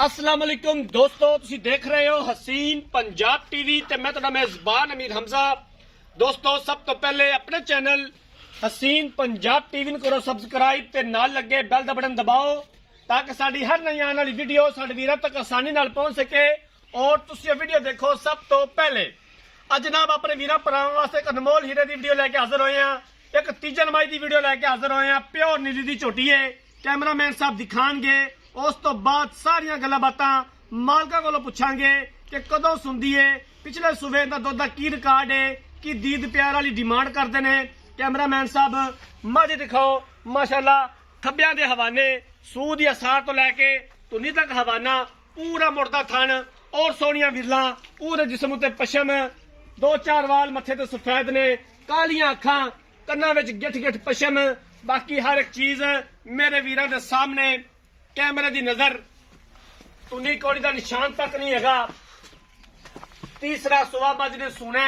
अस्सलाम वालेकुम दोस्तों, तुसी देख रहे हो हसीन पंजाब टीवी ते मैं तुहाडा मेजबान अमीर हमजा। दोस्तों, सब तो पहले अपने चैनल हसीन पंजाब टीवी नूं करो सबसक्राइब ते नाल लगे बैल दा बटन दबाओ ताकि साडी हर नई आने वाली वीडियो साडे वीरां तक आसानी नाल पहुंच सके और तुसी ये वीडियो देखो सब तो पहले। अज जनाब अपने वीरां भरावां वास्ते एक अनमोल हीरे दी वीडियो लैके हाजिर होए हां। एक तीजा नमाई दी वीडियो लैके हाजिर होए हां। प्योर नीली दी झोटी है, कैमरामैन साहब दिखाणगे। उस तो बाद सारिया गल्लां बातां मालका कोलों पुछांगे कि कदों सुंदी है, पिछले सूबे दा दुध दा की रिकॉर्ड है, की दीद प्यार वाली डिमांड करते हैं। कैमरामैन साहब मझ दिखाओ, माशाअल्लाह थब्बियां दे हवाने सूद या सार तो लैके तुनी तक हवाना, पूरा मुड़दा थन और सोहणियां विरलां, पूरे जिस्म उत्ते पशम, दो चार वाल मत्थे ते सफेद ने, कालियां अखां, कन्नां विच गिठ गिठ पशम। बाकी हर एक चीज मेरे वीरां दे सामने कैमरे की नजर तुनी कौड़ी का निशान तक नहीं है। तीसरा सुबह मज ने सुना,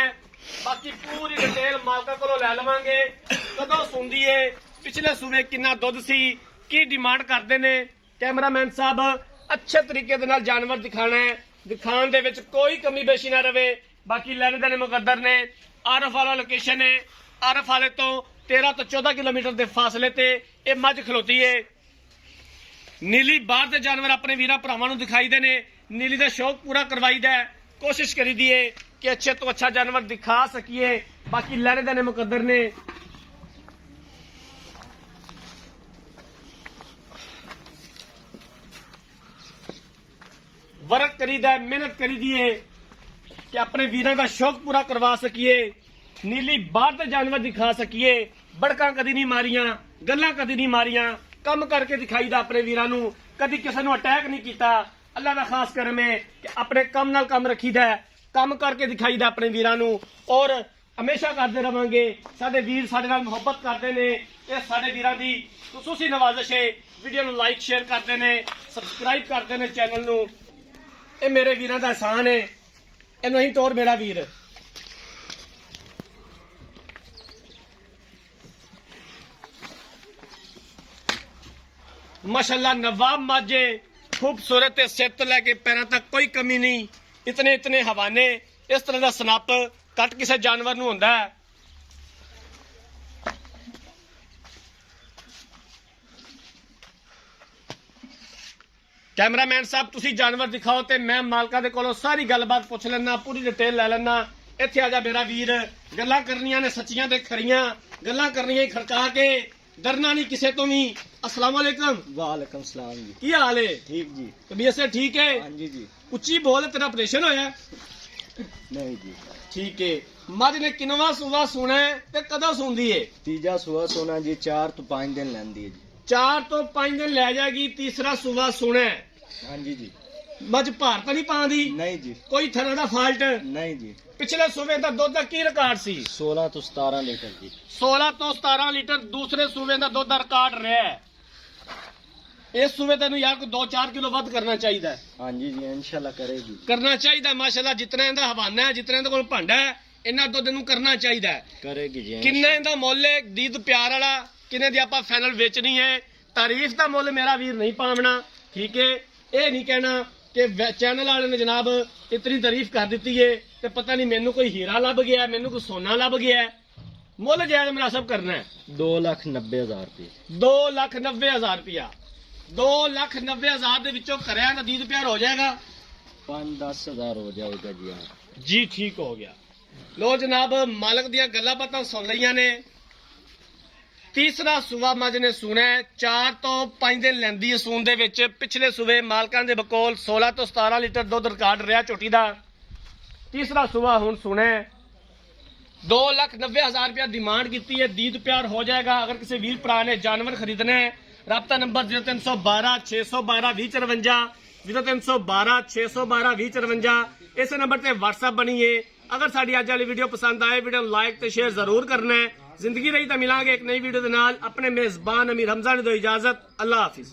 बाकी पूरी डिटेल मालका को लै लवांगे। कदों सुंदी है, पिछले सूबे कितना दुध सी, की डिमांड करते ने। कैमरामैन साहब अच्छे तरीके दे नाल जानवर दिखाना है, दिखाने दे विच कोई कमी बेशी ना रवे। बाकी लैने देने मुकद्दर ने। आरफ वाला लोकेशन है, आरफ वाले तो 13 तो 14 किलोमीटर के फासले ते ये मझ खलोती है। नीली बाहर के जानवर अपने वीरां भरावां नूं दिखाई दे ने, नीली का शौक पूरा करवाई दा, कोशिश करी दी है कि अच्छे तो अच्छा जानवर दिखा सकिए। बाकी लैने देने मुकद्दर ने। वर्क करी दा, मेहनत करी दी है कि अपने वीरां का शौक पूरा करवा सकिए। नीली बाहर के जानवर दिखा सकिए। बड़का कदी नहीं मारियां, गल्लां कदी नहीं मारियां, कम करके दिखाई दा अपने वीरां नूं। कदी किसी नूं अटैक नहीं किया। अल्लाह का खास करम है कि अपने कम नाल कम रखीदा, कम करके दिखाई दा अपने वीरां नूं और हमेशा करते रहांगे। साडे वीर साडे नाल मुहब्बत करते ने, ये साडे वीरां दी खुसूसी नवाजिश है। वीडियो नूं लाइक शेयर करते ने, सबसक्राइब करते ने चैनल नूं। ये मेरे वीरां दा एहसान है, इहनूं ही तौर मेरा वीर। माशाअल्लाह नवाब माजे, खूबसूरत सिर तो लैके पैरों तक कोई कमी नहीं। इतने इतने हवाने, इस तरह का सनप कट किसी जानवर नूं हुंदा है। कैमरामैन साहब तुसी जानवर दिखाओ ते मैं मालका दे कोलों सारी गलबात पुछ लेना, पूरी डिटेल लै लेना। इत्थे आजा मेरा वीर, गल्लां करनियां ने सच्चियां ते खरियां, गल्लां करनियां खड़का के, डरना नहीं किसे तो भी। अस्सलाम वालेकुम। वालेकुम सलाम जी। की हाल है? ठीक जी। तबीयत से ठीक है? हाँ जी जी। उच्ची बोल, तेरा ऑपरेशन होया? नहीं जी। ठीक है। मझ ने किनवा सुबह सुना है ते कदों सुनदी है? तीजा सुबह सोना जी 4 तो 5 दिन लैंदी है जी। 4 तो 5 दिन लै जाएगी। तीसरा सुबह सुना है। हाँ जी जी। मझ भार तो नहीं पांदी? नहीं जी। कोई थना दा फाल्ट? नहीं जी। पिछले सूबे दा दुध दा की रिकॉर्ड सी? 16 तो 17 लीटर जी। 16 तो 17 लीटर दूसरे सूबे दा दुध दा रिकॉर्ड रहा है। इस सूबे तेन यार को 2-4 किलो वध करना चाहिए। हाँ जी जी, इंशाल्लाह करेगी। करना चाहिए माशाल्लाह। जितना इहदा हवाना है, जितना इहदे कोल भांडा है, इन्ना दुध इहनूं करना चाहिए। करेगी जी। किन्ना इहदा मुੱਲ है दीद प्यार वाला, किन्ने दी आपां फाइनल वेचनी है। तारीफ दा मुੱਲ मेरा वीर नहीं पावना, ठीक है। ये नहीं कहना कि चैनल वाले ने जनाब इतनी तारीफ कर दी है तो पता नहीं मैनू कोई हीरा लभ गया, मैनू कोई सोना लभ गया। मुੱਲ जायज मुनासिब करना है। 2,90,000 रुपये। 2,90,000 रुपया। 2,90,000 दे विचों करया ना दीद प्यार हो जाएगा। 5-10 हज़ार हो जाएगा जी। हाँ जी ठीक हो गया। लो जनाब मालक दियां गल्लां बातां सुन लईयां ने। तीसरा सूबा मज ने सुना है, 4 तो 5 दिन लैंदी है सून दे विच। पिछले सूबे मालकां दे बकोल 16 तो 17 लीटर दुध रिकॉर्ड रहा झोटी दा। तीसरा सूबा हुण सुना है, 2,90,000 रुपया डिमांड की है। दीद प्यार हो जाएगा। अगर किसी वीर भरा ने जानवर खरीदना है, राब्ता नंबर 0312 612 2054, 0312 612 2054। इस नंबर से व्हाट्सएप बनी है। अगर साड़ी अज वाली वीडियो पसंद आए, वीडियो लाइक ते शेयर जरूर करना है। जिंदगी रही तो मिलांगे एक नई वीडियो के नाल। अपने मेजबान अमीर हमजा ने दो इजाजत। अल्लाह हाफिज।